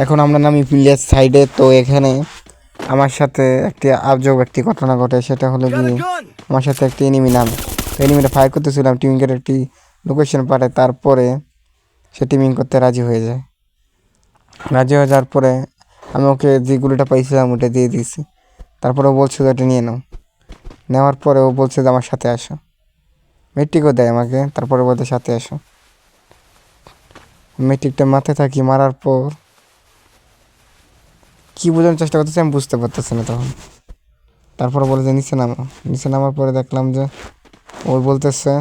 এখন আমরা নামি প্লেয়ার সাইডে। তো এখানে আমার সাথে একটি আজব একটি ঘটনা ঘটে। সেটা হলো গিয়ে আমার সাথে একটি এনিমি নামে। তো এনিমিটা ফায়ার করতেছিলাম, টিমিংয়ের একটি লোকেশন পাঠায়। তারপরে সে টিমিং করতে রাজি হয়ে যায়। রাজি হয়ে যাওয়ার পরে আমি ওকে যে গুলিটা পাইছিলাম ওটা দিয়ে দিয়েছি। তারপরে ও বলছে এটা নিয়ে নাও। নেওয়ার পরে ও বলছে যে আমার সাথে আসো, মেট্রিকও দেয় আমাকে। তারপরে বলতে সাথে আসো। মেট্রিকটা মাথায় থাকি। মারার পর কী বোঝানোর চেষ্টা করতেছে আমি বুঝতে পারতেছি না তখন। তারপরে বলে যে নিচে নামো। নিচে নামার পরে দেখলাম যে ও বলতেছে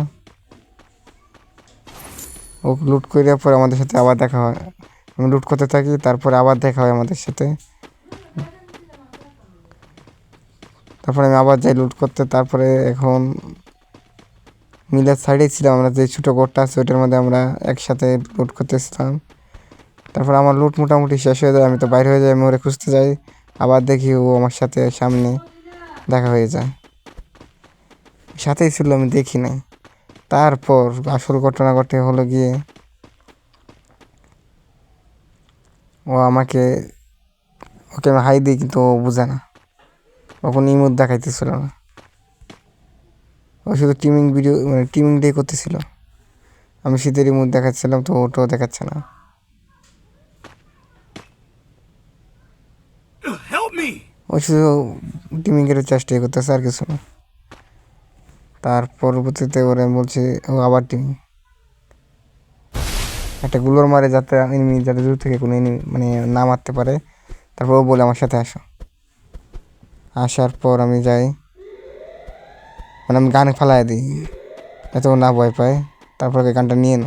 ও লুট করার পরে আমাদের সাথে আবার দেখা হয়। আমি লুট করতে থাকি, তারপরে আবার দেখা হয় আমাদের সাথে। তারপরে আমি আবার যাই লুট করতে। তারপরে এখন মিলের সাইডেই ছিলাম আমরা, যে ছোটো ঘরটা আছে ওইটার মধ্যে আমরা একসাথে লুট করতেছিলাম। তারপর আমার লুট মোটামুটি শেষ হয়ে যায়। আমি তো বাইরে হয়ে যাই, আমি ওরে খুঁজতে যাই। আবার দেখি ও আমার সাথে সামনে দেখা হয়ে যায়। সাথেই ছিল, আমি দেখি নাই। তারপর আসল ঘটনা ঘটে হলো গিয়ে ওকে আমি হাই দিই, কিন্তু ও বুঝে না। ও কোনো ইমোট দেখাইতেছিল না, ও শুধু টিমিং ভিডিও মানে টিমিং ডে করতেছিল। আমি শীতের ইমোট দেখাচ্ছিলাম, তো ওটাও দেখাচ্ছে না। ও শুধু টিমিংয়ের চেষ্টাই করতেছে, আর কিছু না। তার পরবর্তীতে ওরা বলছে ও আবার টিমিং একটা গুলোর মারে, যাতে এনিমি যাতে দূর থেকে কোনো এনিমি মানে না মারতে পারে। তারপর ও বলে আমার সাথে আসো। আসার পর আমি যাই, মানে আমি গান ফালাই দিই যাতে ও না ভয় পায়। তারপর ওই গানটা নিয়ে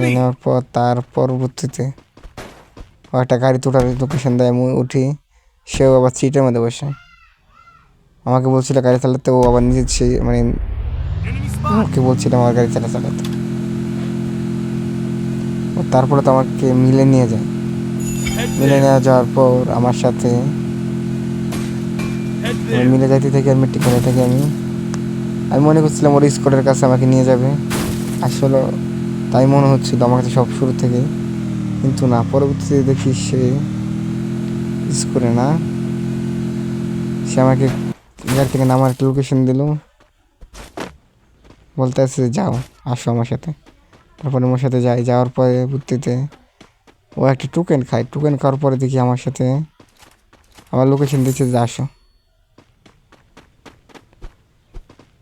নেওয়ার পর তার পরবর্তীতে ও একটা গাড়ি তোটার লোকেশন দেয়, আমি উঠি। সেও আবার সিটের মধ্যে বসে আমাকে বলছিল গাড়ি চালাতে। ও আবার নিজে মানে ওকে বলছিল আমার গাড়ি চালাতে। ও তারপরে তো আমাকে মিলে নিয়ে যায়। মিলে নিয়ে যাওয়ার পর আমার সাথে মিলে যাইতে থেকে আর মেট্রিক করে থাকি। আমি মনে করছিলাম ওর স্কোয়াডের কাছে আমাকে নিয়ে যাবে, আসলে তাই মনে হচ্ছিল আমার কাছে সব শুরু থেকে। কিন্তু না, পরবর্তীতে দেখি সে করে না, সে আমাকে গাড়ি থেকে নামার একটা লোকেশন দিল, বলতে আছে যাও আসো আমার সাথে। তারপরে আমার সাথে যাই। যাওয়ার পরে বুদ্ধিতে ও একটা টোকেন খায়। টোকেন খাওয়ার পরে দেখি আমার সাথে আমার লোকেশন দিচ্ছে যে আসো।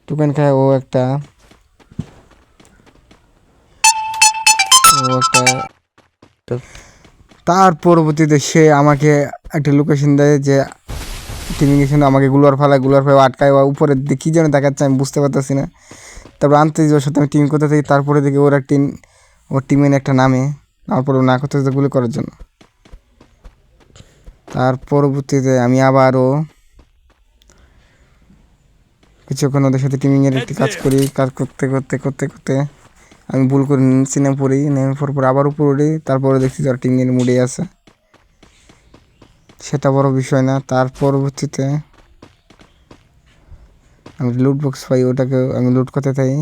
টোকেন খায় ও একটা তার পরবর্তীতে সে আমাকে একটা লোকেশন দেয় যে টিমিংয়ের আমাকে গুলার ফেলায় আটকায় বা উপরের দিকে কী যেন দেখাচ্ছে, আমি বুঝতে পারতেছি না। তারপর আনতে ওর সাথে আমি টিম করতে থাকি। তারপরে দেখি ওর টিমের একটা নামে, তারপরে না করতে গুলি করার জন্য। তার পরবর্তীতে আমি আবারও কিছুক্ষণ ওদের সাথে টিমিংয়ের একটি কাজ করি। কাজ করতে করতে করতে করতে আমি ভুল করে নিচে নেমে পড়ি। নেমে পড়ার পর আবার উপরে উঠি। তারপরে দেখছি তার টিমিংয়ের মুডে আছে, সেটা বড় বিষয় না। তার পরবর্তীতে আমি লুট বক্স পাই, ওটাকে আমি লুট করতে থাকি।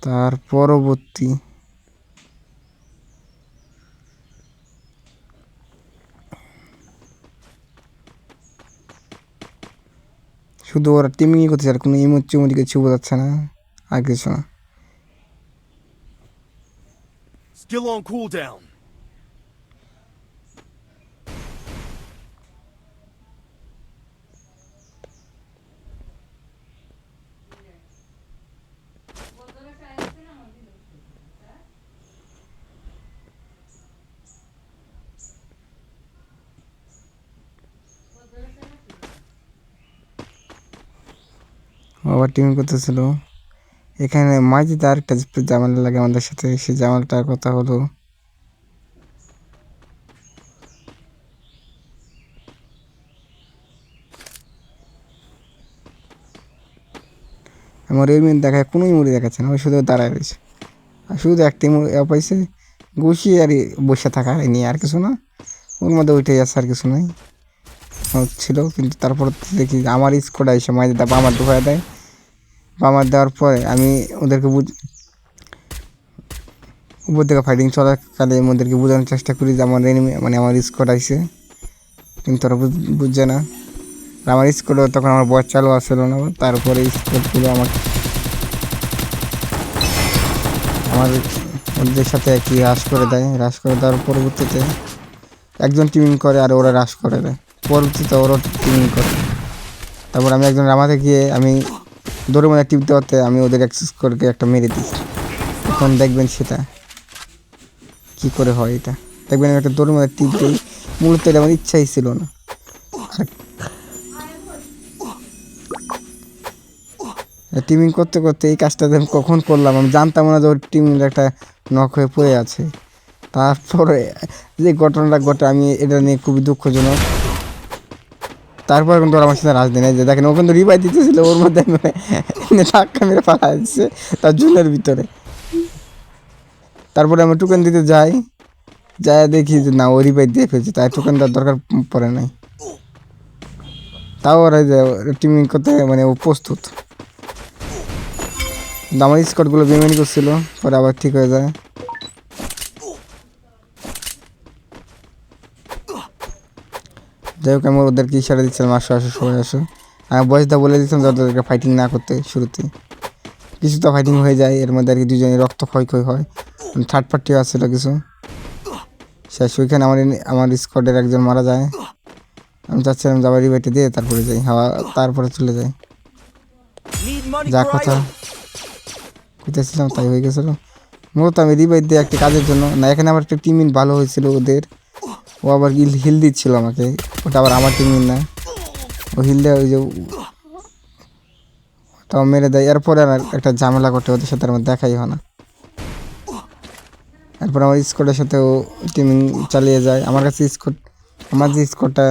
তার পরবর্তী শুধু ওরা টিমিংই করতেছে, আর কোনো ইমোট চিমোট কিছু বোঝাচ্ছে না, আর কিছু না। Still on cooldown. আবার টিমিং করতেছিল। এখানে মাঝিতে আরেকটা জামালা লাগে আমাদের সাথে। সেই জামালটার কথা হলো আমার এই মিনিট দেখায় কোনো মুড়ি দেখাচ্ছে না, ওই শুধু দাঁড়ায় রয়েছে। আর শুধু একটি পাইছে গুছিয়ে আর বসে থাকা নিয়ে, আর কিছু না। ওর মধ্যে ওইটাই আছে, আর কিছু নাই ছিল। কিন্তু তারপর দেখি আমার স্কোয়াড এসে মাঝিটা বামার ঢুকায় দেয়। বামার দেওয়ার পরে আমি ওদেরকে উপর থেকে ফাইটিং চলাকালে ওদেরকে বোঝানোর চেষ্টা করি যে আমার এনিমি মানে আমার স্কোয়াড আইছে, কিন্তু ওরা বুঝছে না। আর আমার স্কোয়াডও তখন আমার বয়স চালু আসছিল না, তারপরে স্কোয়াডগুলো আমার ওদের সাথে একই হ্রাস করে দেয়। হ্রাস করে দেওয়ার পরবর্তীতে একজন টিমিং করে আর ওরা হ্রাস করে দেয়, পরবর্তীতে ওরা টিমিং করে। তারপর আমি একজন রামাতে গিয়ে আমি দৌড়ের মধ্যে টিপ দেওয়াতে আমি ওদের অ্যাক্সেস করে একটা মেরে দিই। এখন দেখবেন সেটা কী করে হয়। এটা দেখবেন আমি একটা দৌড়ের মধ্যে টিপ দিই, মূলত এটা আমার ইচ্ছাই ছিল না। আর টিমিং করতে করতে এই কাজটা আমি কখন করলাম আমি জানতাম না যে ওর টিমিং একটা নক হয়ে পড়ে আছে। তারপরে যে ঘটনাটা ঘটে আমি এটা নিয়ে খুবই দুঃখজনক। তারপর কিন্তু ওরা আমার সাথে রাজনীতি নেই যে দেখেন ও কিন্তু রিভাই দিতেছিল, ওর মধ্যে ধাক্কা মেরে পালা দিচ্ছে তার জুনের ভিতরে। তারপরে আমি টোকেন দিতে যাই দেখি যে না ও রিভাই দিয়ে ফেলছে, তাই টোকেন দেওয়ার দরকার পড়ে নাই। তাও ওরা যে টিমিং করতে মানে ও প্রস্তুত। কিন্তু আমার স্কটগুলো বেমেনি করছিল, পরে আবার ঠিক হয়ে যায়। যাই হোক আমি ওদেরকে ইশারা দিচ্ছিলাম আসো আসো সবাই আসো। আমি বয়সটা বলে দিচ্ছিলাম যে ওদেরকে ফাইটিং না করতে শুরুতে। কিছুটা ফাইটিং হয়ে যায়, এর মধ্যে আর কি দুজনের রক্ত ক্ষয় হয়। থার্ড পার্টিও আসছিল কিছু, শেষ ওইখানে আমার স্কোয়াডের একজন মারা যায়। আমি চাচ্ছিলাম যাবার রিভাইটে দিয়ে তারপরে যাই, তারপরে চলে যাই। যা কথা কইতেছিলাম তাই হয়ে গেছিলো। মূলত আমি রিভাইট দিয়ে একটা কাজের জন্য না, এখানে আমার একটা টিমিন ভালো হয়েছিল ওদের, ও আবার হিল দিচ্ছিল আমাকে, ওটা আবার আমার টিমিন না, ও হিল দেয় ওই যে তাও মেরে দেয়। এরপরে আর একটা ঝামেলা করতে ওদের সাথে আমার দেখাই হয় না। এরপর আমার স্কোয়াডের সাথে ও টিমিং চালিয়ে যায়। আমার কাছে আমার যে স্কোয়াডটা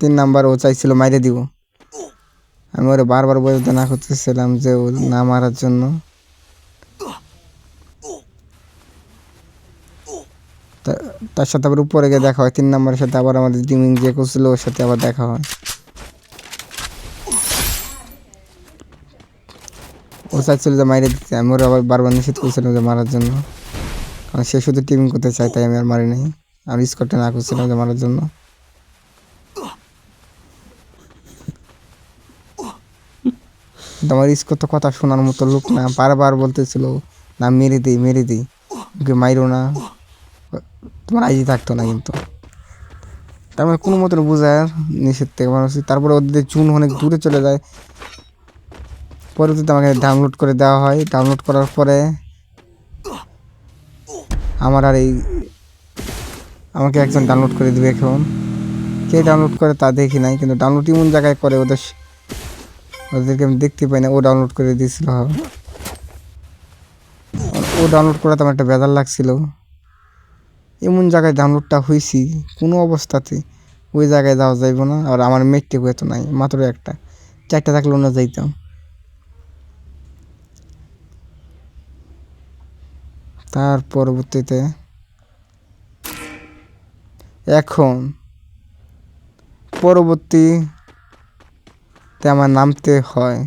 3 নাম্বার ও চাইছিল মাইরে দিব, আমি ওরা বারবার বোঝাতে না করতেছিলাম যে ও না মারার জন্য। তার সাথে আবার উপরে গিয়ে দেখা হয় 3 নাম্বারের সাথে, আবার আমাদের টিমিং যে করছিল ওর সাথে আবার দেখা হয়। ও চাইছিল যে মাইরে দিতে, আমি ওরা আবার বারবার নিষেধ করছিলাম যে মারার জন্য, কারণ সে শুধু টিমিং করতে চাই, তাই আমি আর মারি নাই। আর স্কোয়াডটা না করছিলাম যে মারার জন্য। কিন্তু আমার স্কোয়াড তো কথা শোনার মতো লোক না, বারবার বলতেছিল না মেরে দিই ওকে মাইরো না, তোমার আইজি থাকতো না। কিন্তু তার মানে কোনো মতন বোঝায় নিষেধ থেকে মানুষ। তারপরে ওদের চুন অনেক দূরে চলে যায়, পরবর্তীতে আমাকে ডাউনলোড করে দেওয়া হয়। ডাউনলোড করার পরে আমাকে একজন ডাউনলোড করে দেবে। এখন কে ডাউনলোড করে তা দেখি নাই, কিন্তু ডাউনলোড এমন জায়গায় করে ওদেরকে আমি দেখতে পাই না। ও ডাউনলোড করে দিয়েছিল, ও ডাউনলোড করা তো আমার একটা বেজার লাগছিল। এমন জায়গায় ডাউনলোডটা হয়েছি কোনো অবস্থাতে ওই জায়গায় যাওয়া যাইব না। আর আমার মেটটেক এত নাই, মাত্র একটা, 4টা থাকলে অন্য যাইতাম। তার পরবর্তীতে এখন পরবর্তীতে আমার নামতে হয়।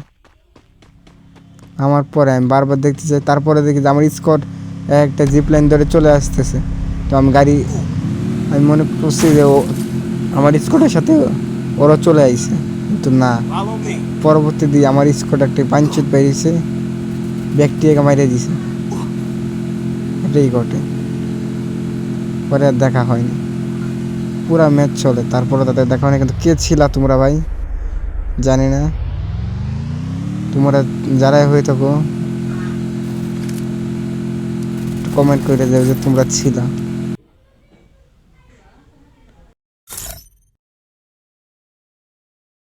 আমার পরে আমি বারবার দেখতে চাই, তারপরে দেখি যে আমার স্কোয়াড একটা জিপ লাইন ধরে চলে আসতেছে। তো আমি মনে করছি যে আমার স্কোয়াডের সাথে ওরা চলে আইছে, কিন্তু না। পরবর্তী দিয়ে আমার স্কোয়াড একটা পাঞ্চুত বেরিয়েছে, ব্যক্তি একে মাইরে দিছে। এটাই ঘটে, পরে আর দেখা হয়নি। পুরা ম্যাচ চলে, তারপরে তাদের দেখা হয়নি। কিন্তু কে ছিলা তোমরা ভাই জানি না, তোমরা যারাই হয়ে থাকো কমেন্ট করে দেবে যে তোমরা ছিলা।